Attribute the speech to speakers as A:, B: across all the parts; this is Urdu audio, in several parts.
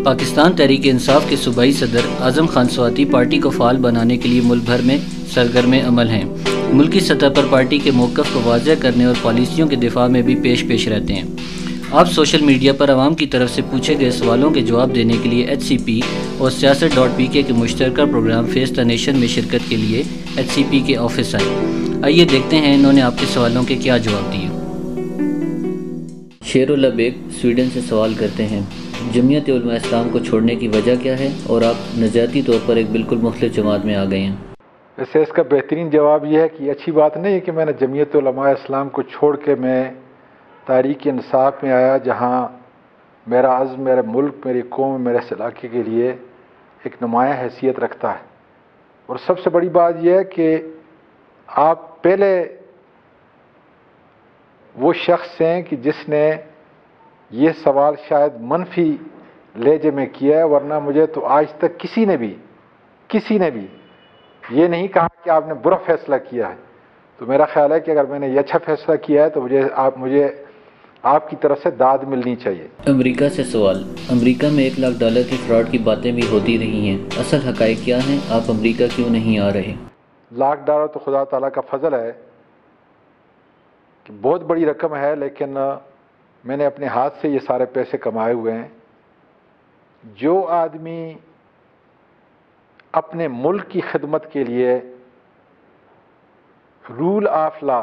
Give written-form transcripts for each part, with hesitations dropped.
A: پاکستان تحریک انصاف کے صوبائی صدر اعظم خان سواتی پارٹی کو فعال بنانے کے لیے ملک بھر میں سرگرم عمل ہیں۔ ملکی سطح پر پارٹی کے موقف کو واضح کرنے اور پالیسیوں کے دفاع میں بھی پیش رہتے ہیں۔ آپ سوشل میڈیا پر عوام کی طرف سے پوچھے گئے سوالوں کے جواب دینے کے لیے HCP اور سیاست.PK کے مشترکہ پروگرام فیس دی نیشن میں شرکت کے لیے HCP کے آفس آئے۔ آئیے دیکھتے ہیں انہوں نے آپ کے سوالوں کے کیا جواب دیے۔ شیر اللہ بیگ سویڈن سے سوال کرتے ہیں، جمعیت علماء اسلام کو چھوڑنے کی وجہ کیا ہے اور آپ نظریاتی طور پر ایک بالکل مختلف جماعت میں آ گئے ہیں؟
B: ویسے اس کا بہترین جواب یہ ہے کہ یہ اچھی بات نہیں ہے کہ میں نے جمعیت علماء اسلام کو چھوڑ کے میں تحریک انصاف میں آیا، جہاں میرا عزم میرے ملک، میری قوم، میرے علاقے کے لیے ایک نمایاں حیثیت رکھتا ہے۔ اور سب سے بڑی بات یہ ہے کہ آپ پہلے وہ شخص ہیں کہ جس نے یہ سوال شاید منفی لہجے میں کیا ہے، ورنہ مجھے تو آج تک کسی نے بھی یہ نہیں کہا کہ آپ نے برا فیصلہ کیا ہے۔ تو میرا خیال ہے کہ اگر میں نے یہ اچھا فیصلہ کیا ہے تو مجھے آپ کی طرف سے داد ملنی چاہیے۔
A: امریکہ سے سوال، امریکہ میں $1 لاکھ کی فراڈ کی باتیں بھی ہوتی رہی ہیں، اصل حقائق کیا ہیں؟ آپ امریکہ کیوں نہیں آ رہے؟
B: $1 تو خدا تعالیٰ کا فضل ہے کہ بہت بڑی رقم ہے، لیکن میں نے اپنے ہاتھ سے یہ سارے پیسے کمائے ہوئے ہیں۔ جو آدمی اپنے ملک کی خدمت کے لیے رول آف لا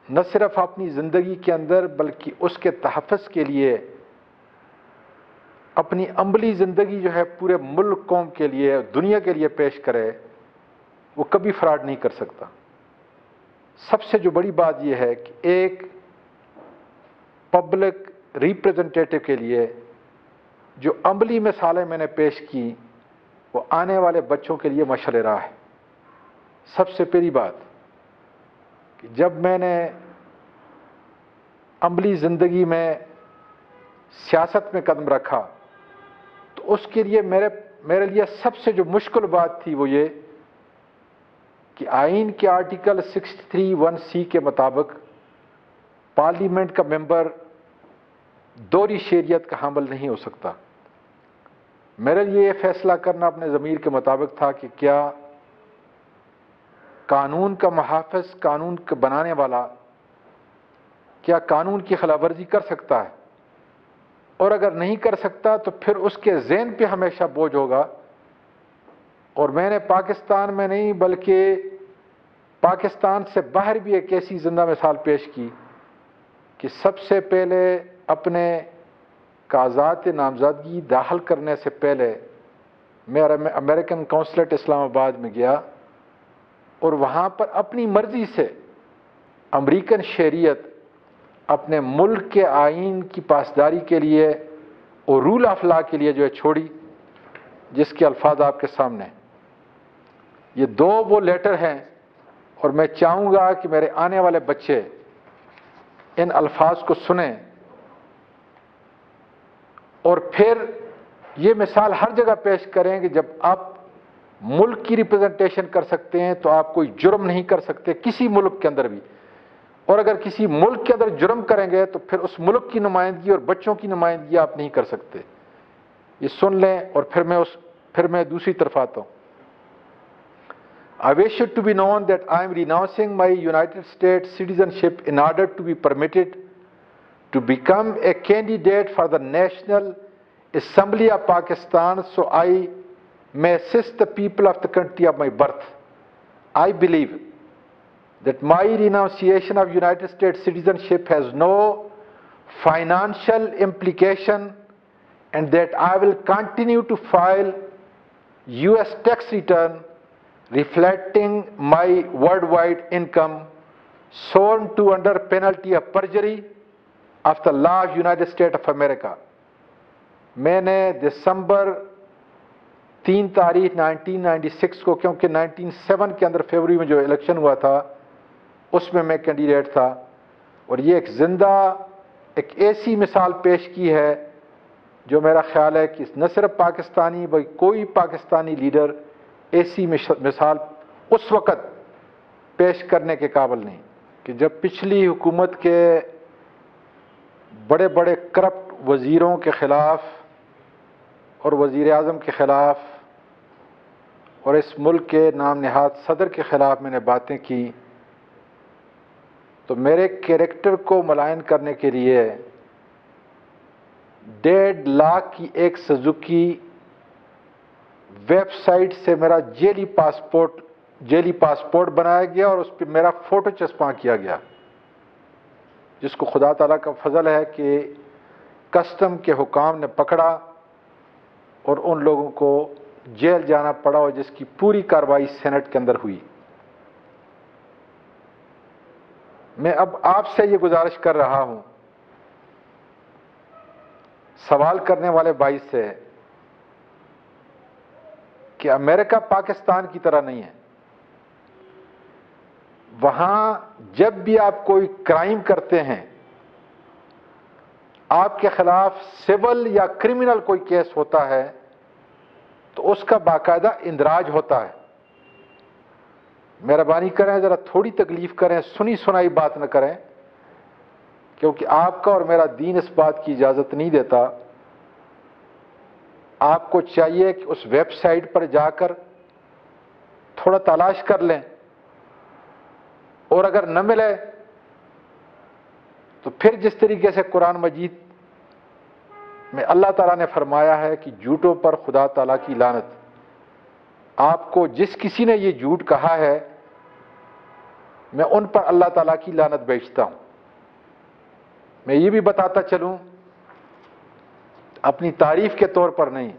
B: نہ صرف اپنی زندگی کے اندر بلکہ اس کے تحفظ کے لیے اپنی عملی زندگی جو ہے پورے ملک، قوم کے لیے، دنیا کے لیے پیش کرے، وہ کبھی فراڈ نہیں کر سکتا۔ سب سے جو بڑی بات یہ ہے کہ ایک پبلک ریپریزنٹیٹو کے لیے جو عملی مثالیں میں نے پیش کی وہ آنے والے بچوں کے لیے مشعل راہ ہے۔ سب سے پہلی بات کہ جب میں نے عملی زندگی میں سیاست میں قدم رکھا تو اس کے لیے میرے لیے سب سے جو مشکل بات تھی وہ یہ کہ آئین کے آرٹیکل 63(1)(c) کے مطابق پارلیمنٹ کا ممبر دوہری شہریت کا حامل نہیں ہو سکتا۔ میرے لیے یہ فیصلہ کرنا اپنے ضمیر کے مطابق تھا کہ کیا قانون کا محافظ، قانون کا بنانے والا کیا قانون کی خلاف ورزی کر سکتا ہے، اور اگر نہیں کر سکتا تو پھر اس کے ذہن پہ ہمیشہ بوجھ ہوگا۔ اور میں نے پاکستان میں نہیں بلکہ پاکستان سے باہر بھی ایک ایسی زندہ مثال پیش کی کہ سب سے پہلے اپنے کاغذات نامزدگی داخل کرنے سے پہلے میں امریکن قونصلیٹ اسلام آباد میں گیا اور وہاں پر اپنی مرضی سے امریکن شہریت اپنے ملک کے آئین کی پاسداری کے لیے اور رول آف لا کے لیے جو ہے چھوڑی، جس کے الفاظ آپ کے سامنے ہیں۔ یہ دو وہ لیٹر ہیں اور میں چاہوں گا کہ میرے آنے والے بچے ان الفاظ کو سنیں اور پھر یہ مثال ہر جگہ پیش کریں کہ جب آپ ملک کی ریپریزنٹیشن کر سکتے ہیں تو آپ کوئی جرم نہیں کر سکتے کسی ملک کے اندر بھی، اور اگر کسی ملک کے اندر جرم کریں گے تو پھر اس ملک کی نمائندگی اور بچوں کی نمائندگی آپ نہیں کر سکتے۔ یہ سن لیں اور پھر میں دوسری طرف آتا ہوں۔ I wish it to be known that I am renouncing my United States citizenship in order to be permitted to become a candidate for the National Assembly of Pakistan so I may assist the people of the country of my birth. I believe that my renunciation of United States citizenship has no financial implication and that I will continue to file US tax return reflecting my worldwide income sworn to under penalty of perjury of the law of United States of America. میں نے دسمبر 3 تاریخ 1996 کو، کیونکہ 1997 کے اندر فروری میں جو الیکشن ہوا تھا اس میں کینڈیڈیٹ تھا، اور یہ ایک ایسی مثال پیش کی ہے جو میرا خیال ہے کہ نہ صرف پاکستانی بلکہ کوئی پاکستانی لیڈر ایسی مثال اس وقت پیش کرنے کے قابل نہیں کہ جب پچھلی حکومت کے بڑے بڑے کرپٹ وزیروں کے خلاف اور وزیر اعظم کے خلاف اور اس ملک کے نام نہاد صدر کے خلاف میں نے باتیں کی تو میرے کیریکٹر کو ملائن کرنے کے لیے 1.5 لاکھ کی ایک سزوکی ویب سائٹ سے میرا جیلی پاسپورٹ بنایا گیا اور اس پہ میرا فوٹو چسپاں کیا گیا، جس کو خدا تعالیٰ کا فضل ہے کہ کسٹم کے حکام نے پکڑا اور ان لوگوں کو جیل جانا پڑا اور جس کی پوری کارروائی سینٹ کے اندر ہوئی۔ میں اب آپ سے یہ گزارش کر رہا ہوں، سوال کرنے والے بھائی سے، کہ امریکہ پاکستان کی طرح نہیں ہے۔ وہاں جب بھی آپ کوئی کرائم کرتے ہیں، آپ کے خلاف سول یا کرمنل کوئی کیس ہوتا ہے تو اس کا باقاعدہ اندراج ہوتا ہے۔ مہربانی کریں، ذرا تھوڑی تکلیف کریں، سنی سنائی بات نہ کریں، کیونکہ آپ کا اور میرا دین اس بات کی اجازت نہیں دیتا۔ آپ کو چاہیے کہ اس ویب سائٹ پر جا کر تھوڑا تلاش کر لیں، اور اگر نہ ملے تو پھر جس طریقے سے قرآن مجید میں اللہ تعالیٰ نے فرمایا ہے کہ جھوٹوں پر خدا تعالیٰ کی لعنت، آپ کو جس کسی نے یہ جھوٹ کہا ہے میں ان پر اللہ تعالیٰ کی لعنت بھیجتا ہوں۔ میں یہ بھی بتاتا چلوں، اپنی تعریف کے طور پر نہیں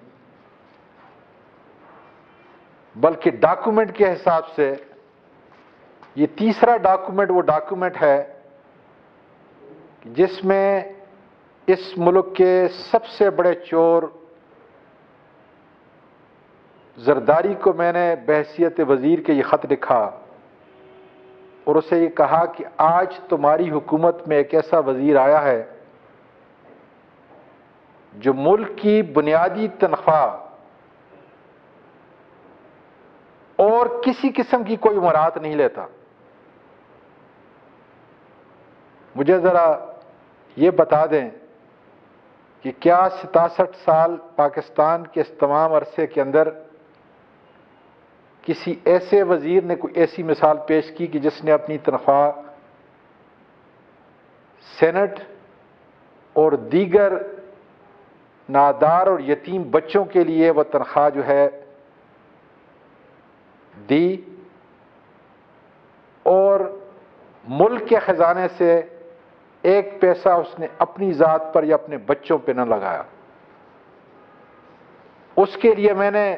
B: بلکہ ڈاکومنٹ کے حساب سے، یہ تیسرا ڈاکومنٹ وہ ڈاکومنٹ ہے جس میں اس ملک کے سب سے بڑے چور زرداری کو میں نے بحیثیت وزیر کے یہ خط لکھا اور اسے یہ کہا کہ آج تمہاری حکومت میں ایک ایسا وزیر آیا ہے جو ملک کی بنیادی تنخواہ اور کسی قسم کی کوئی مراعات نہیں لیتا۔ مجھے ذرا یہ بتا دیں کہ کیا 67 سال پاکستان کے اس تمام عرصے کے اندر کسی ایسے وزیر نے کوئی ایسی مثال پیش کی کہ جس نے اپنی تنخواہ سینٹ اور دیگر نادار اور یتیم بچوں کے لیے وہ تنخواہ جو ہے دی اور ملک کے خزانے سے ایک پیسہ اس نے اپنی ذات پر یا اپنے بچوں پہ نہ لگایا؟ اس کے لیے میں نے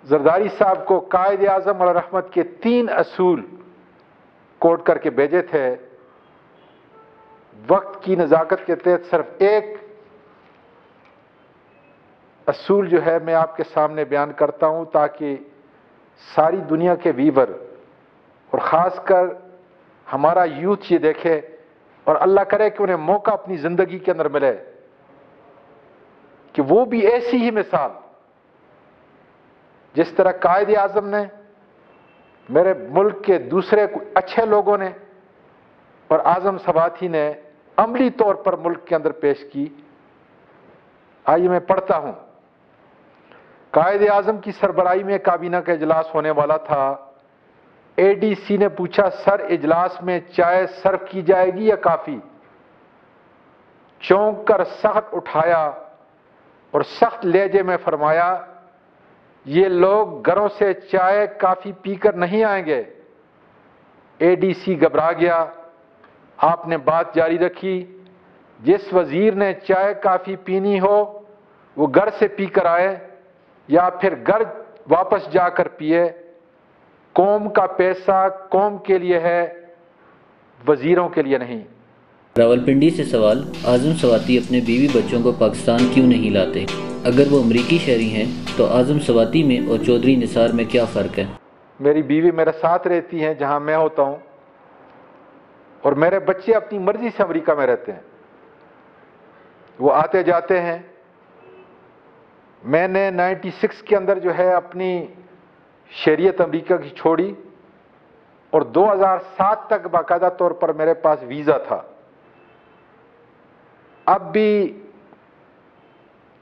B: زرداری صاحب کو قائد اعظم علیہ رحمت کے 3 اصول کوٹ کر کے بھیجے تھے۔ وقت کی نزاکت کے تحت صرف ایک اصول جو ہے میں آپ کے سامنے بیان کرتا ہوں تاکہ ساری دنیا کے ویور اور خاص کر ہمارا یوتھ یہ دیکھے اور اللہ کرے کہ انہیں موقع اپنی زندگی کے اندر ملے کہ وہ بھی ایسی ہی مثال جس طرح قائد اعظم نے، میرے ملک کے دوسرے اچھے لوگوں نے اور اعظم سباتی نے عملی طور پر ملک کے اندر پیش کی۔ آئیے میں پڑھتا ہوں۔ قائد اعظم کی سربراہی میں کابینہ کا اجلاس ہونے والا تھا۔ اے ڈی سی نے پوچھا، سر اجلاس میں چائے سرو کی جائے گی یا کافی؟ چونک کر سخت اٹھایا اور سخت لہجے میں فرمایا، یہ لوگ گھروں سے چائے کافی پی کر نہیں آئیں گے۔ اے ڈی سی گھبرا گیا۔ آپ نے بات جاری رکھی، جس وزیر نے چائے کافی پینی ہو وہ گھر سے پی کر آئے یا پھر گھر واپس جا کر پیے۔ قوم کا پیسہ قوم کے لیے ہے، وزیروں کے لیے نہیں۔
A: راولپنڈی سے سوال، اعظم سواتی اپنے بیوی بچوں کو پاکستان کیوں نہیں لاتے؟ اگر وہ امریکی شہری ہیں تو اعظم سواتی میں اور چودھری نثار میں کیا فرق ہے؟
B: میری بیوی میرے ساتھ رہتی ہیں جہاں میں ہوتا ہوں اور میرے بچے اپنی مرضی سے امریکہ میں رہتے ہیں، وہ آتے جاتے ہیں۔ میں نے 96 کے اندر جو ہے اپنی شہریت امریکہ کی چھوڑی اور 2007 تک باقاعدہ طور پر میرے پاس ویزا تھا۔ اب بھی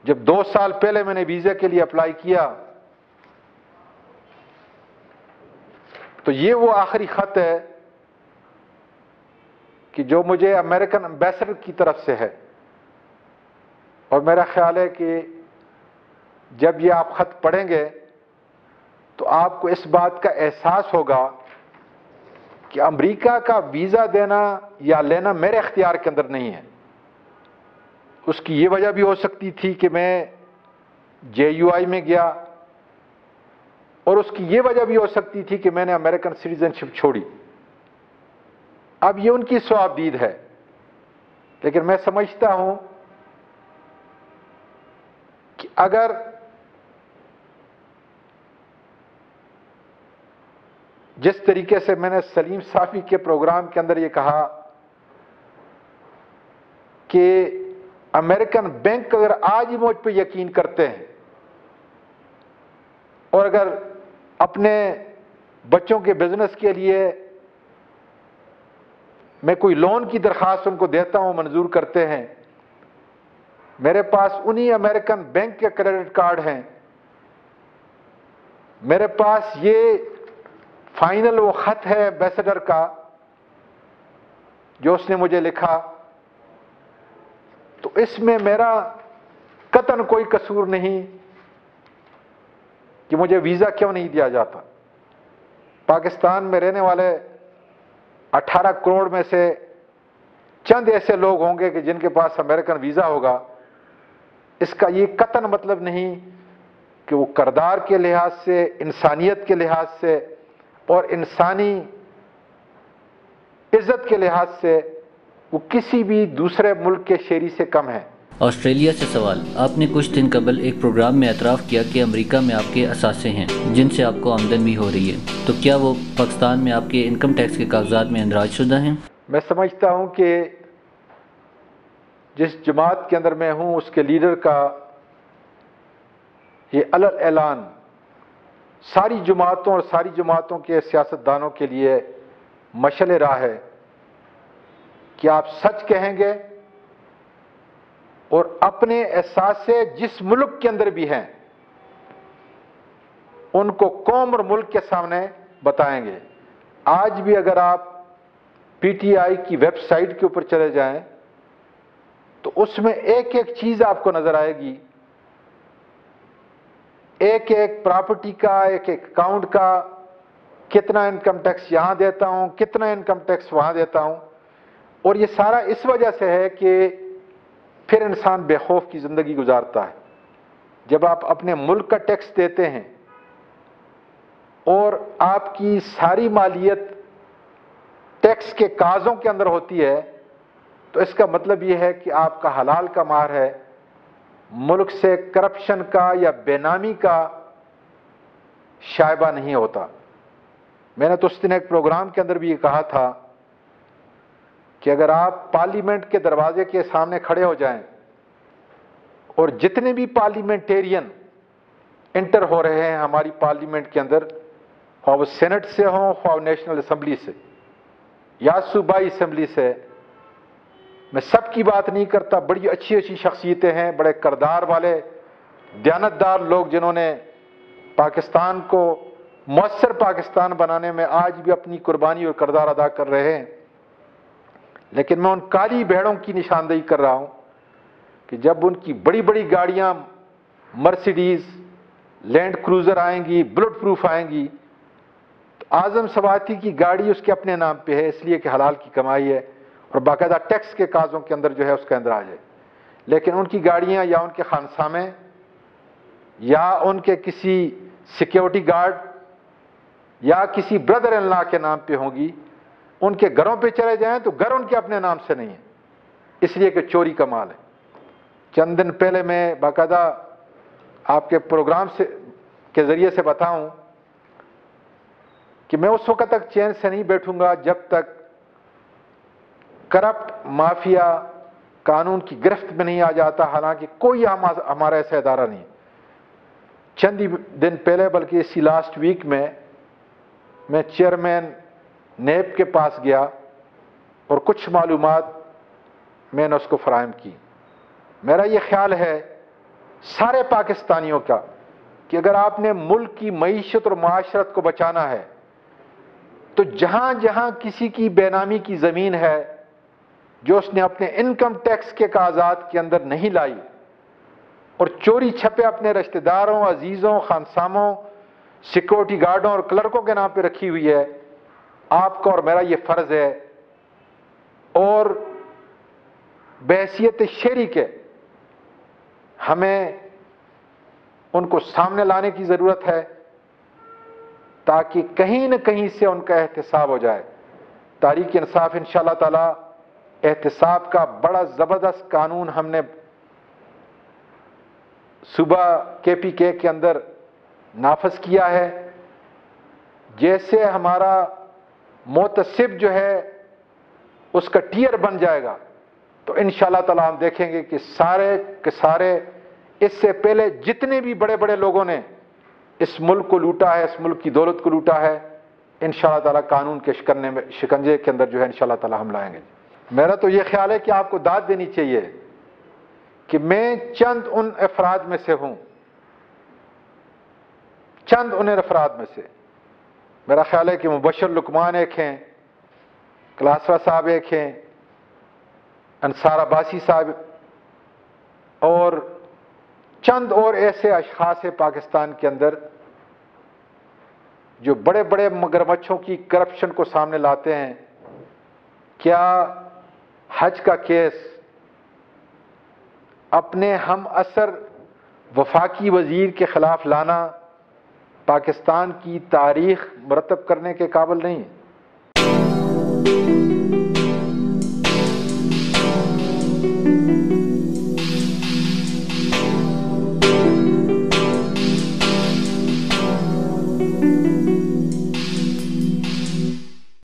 B: 2007 کے اندر جو ہے اپنی شہریت امریکہ کی چھوڑی اور 2007 تک باقاعدہ طور پر میرے پاس ویزا تھا۔ اب بھی 2007 کے اندر جو ہے اپنی شہریت امریکہ کی چھوڑی اور 2007 تک باقاعدہ طور پر میرے پاس ویزا تھا۔ اب بھی جب 2 سال پہلے میں نے ویزا کے لیے اپلائی کیا تو یہ وہ آخری خط ہے کہ جو مجھے امریکن ایمبیسڈر کی طرف سے ہے، اور میرا خیال ہے کہ جب یہ آپ خط پڑھیں گے تو آپ کو اس بات کا احساس ہوگا کہ امریکہ کا ویزا دینا یا لینا میرے اختیار کے اندر نہیں ہے۔ اس کی یہ وجہ بھی ہو سکتی تھی کہ میں JUI میں گیا، اور اس کی یہ وجہ بھی ہو سکتی تھی کہ میں نے امریکن سٹیزن شپ چھوڑی۔ اب یہ ان کی صواب دید ہے، لیکن میں سمجھتا ہوں کہ اگر جس طریقے سے میں نے سلیم صافی کے پروگرام کے اندر یہ کہا کہ امریکن بینک اگر آج ہی مجھ پہ یقین کرتے ہیں اور اگر اپنے بچوں کے بزنس کے لیے میں کوئی لون کی درخواست ان کو دیتا ہوں، منظور کرتے ہیں، میرے پاس انہی امریکن بینک کے کریڈٹ کارڈ ہیں، میرے پاس یہ فائنل وہ خط ہے ایمبیسڈر کا جو اس نے مجھے لکھا، تو اس میں میرا قطعاً کوئی قصور نہیں کہ مجھے ویزا کیوں نہیں دیا جاتا۔ پاکستان میں رہنے والے 18 کروڑ میں سے چند ایسے لوگ ہوں گے کہ جن کے پاس امریکن ویزا ہوگا۔ اس کا یہ قطعاً مطلب نہیں کہ وہ کردار کے لحاظ سے، انسانیت کے لحاظ سے اور انسانی عزت کے لحاظ سے وہ کسی بھی دوسرے ملک کے شہری سے کم ہے۔
A: آسٹریلیا سے سوال، آپ نے کچھ دن قبل ایک پروگرام میں اعتراف کیا کہ امریکہ میں آپ کے اثاثے ہیں جن سے آپ کو آمدن بھی ہو رہی ہے، تو کیا وہ پاکستان میں آپ کے انکم ٹیکس کے کاغذات میں اندراج شدہ ہیں؟
B: میں سمجھتا ہوں کہ جس جماعت کے اندر میں ہوں اس کے لیڈر کا یہ اعلان ساری جماعتوں اور ساری جماعتوں کے سیاستدانوں کے لیے مشعل راہ ہے کہ آپ سچ کہیں گے اور اپنے احساسے جس ملک کے اندر بھی ہیں ان کو قوم اور ملک کے سامنے بتائیں گے۔ آج بھی اگر آپ PTI کی ویب سائٹ کے اوپر چلے جائیں تو اس میں ایک ایک چیز آپ کو نظر آئے گی، ایک ایک پراپرٹی کا، ایک ایک اکاؤنٹ کا، کتنا انکم ٹیکس یہاں دیتا ہوں، کتنا انکم ٹیکس وہاں دیتا ہوں۔ اور یہ سارا اس وجہ سے ہے کہ پھر انسان بے خوف کی زندگی گزارتا ہے۔ جب آپ اپنے ملک کا ٹیکس دیتے ہیں اور آپ کی ساری مالیت ٹیکس کے کاغذوں کے اندر ہوتی ہے تو اس کا مطلب یہ ہے کہ آپ کا حلال کا مار ہے، ملک سے کرپشن کا یا بے نامی کا شائبہ نہیں ہوتا۔ میں نے تو اس دن ایک پروگرام کے اندر بھی یہ کہا تھا کہ اگر آپ پارلیمنٹ کے دروازے کے سامنے کھڑے ہو جائیں اور جتنے بھی پارلیمنٹیرین انٹر ہو رہے ہیں ہماری پارلیمنٹ کے اندر، خواہ وہ سینٹ سے ہوں، خواہ نیشنل اسمبلی سے یا صوبائی اسمبلی سے، میں سب کی بات نہیں کرتا، بڑی اچھی اچھی شخصیتیں ہیں، بڑے کردار والے دیانتدار لوگ جنہوں نے پاکستان کو مؤثر پاکستان بنانے میں آج بھی اپنی قربانی اور کردار ادا کر رہے ہیں، لیکن میں ان کالی بھیڑوں کی نشاندہی کر رہا ہوں کہ جب ان کی بڑی بڑی گاڑیاں مرسیڈیز، لینڈ کروزر آئیں گی، بلٹ پروف آئیں گی، تو اعظم سواتی کی گاڑی اس کے اپنے نام پہ ہے اس لیے کہ حلال کی کمائی ہے اور باقاعدہ ٹیکس کے کاغذوں کے اندر جو ہے اس کا اندراج ہے، لیکن ان کی گاڑیاں یا ان کے خانسامے یا ان کے کسی سیکیورٹی گارڈ یا کسی بردر ان لا کے نام پہ ہوں گی۔ ان کے گھروں پہ چلے جائیں تو گھر ان کے اپنے نام سے نہیں ہے، اس لیے کہ چوری کا مال ہے۔ چند دن پہلے میں باقاعدہ آپ کے پروگرام کے ذریعے سے بتاؤں کہ میں اس وقت تک چین سے نہیں بیٹھوں گا جب تک کرپٹ مافیا قانون کی گرفت میں نہیں آ جاتا، حالانکہ کوئی ہمارا ایسا ادارہ نہیں۔ چند ہی دن پہلے بلکہ اسی لاسٹ ویک میں چیئرمین نیب کے پاس گیا اور کچھ معلومات میں نے اس کو فراہم کی۔ میرا یہ خیال ہے سارے پاکستانیوں کا کہ اگر آپ نے ملک کی معیشت اور معاشرت کو بچانا ہے تو جہاں جہاں کسی کی بے نامی کی زمین ہے جو اس نے اپنے انکم ٹیکس کے کاغذات کے اندر نہیں لائی اور چوری چھپے اپنے رشتہ داروں، عزیزوں، خانساموں، سیکورٹی گارڈوں اور کلرکوں کے نام پہ رکھی ہوئی ہے، آپ کا اور میرا یہ فرض ہے اور بحیثیت شہری کے ہمیں ان کو سامنے لانے کی ضرورت ہے تاکہ کہیں نہ کہیں سے ان کا احتساب ہو جائے۔ تحریک انصاف انشاءاللہ تعالی احتساب کا بڑا زبردست قانون ہم نے صوبہ KPK کے اندر نافذ کیا ہے۔ جیسے ہمارا محتسب جو ہے اس کا ٹیئر بن جائے گا تو انشاءاللہ تعالی ہم دیکھیں گے کہ سارے کے سارے اس سے پہلے جتنے بھی بڑے بڑے لوگوں نے اس ملک کو لوٹا ہے، اس ملک کی دولت کو لوٹا ہے، انشاءاللہ تعالی قانون کے شکنجے کے اندر جو ہے انشاءاللہ تعالی ہم لائیں گے۔ میرا تو یہ خیال ہے کہ آپ کو داد دینی چاہیے کہ میں چند ان افراد میں سے ہوں، چند ان افراد میں سے میرا خیال ہے کہ مبشر لقمان ایک ہیں، کلاسرا صاحب ایک ہیں، انصار عباسی صاحب اور چند اور ایسے اشخاص ہیں پاکستان کے اندر جو بڑے بڑے مگرمچھوں کی کرپشن کو سامنے لاتے ہیں۔ کیا حج کا کیس اپنے ہم اثر وفاقی وزیر کے خلاف لانا پاکستان کی تاریخ مرتب کرنے کے قابل نہیں ہے؟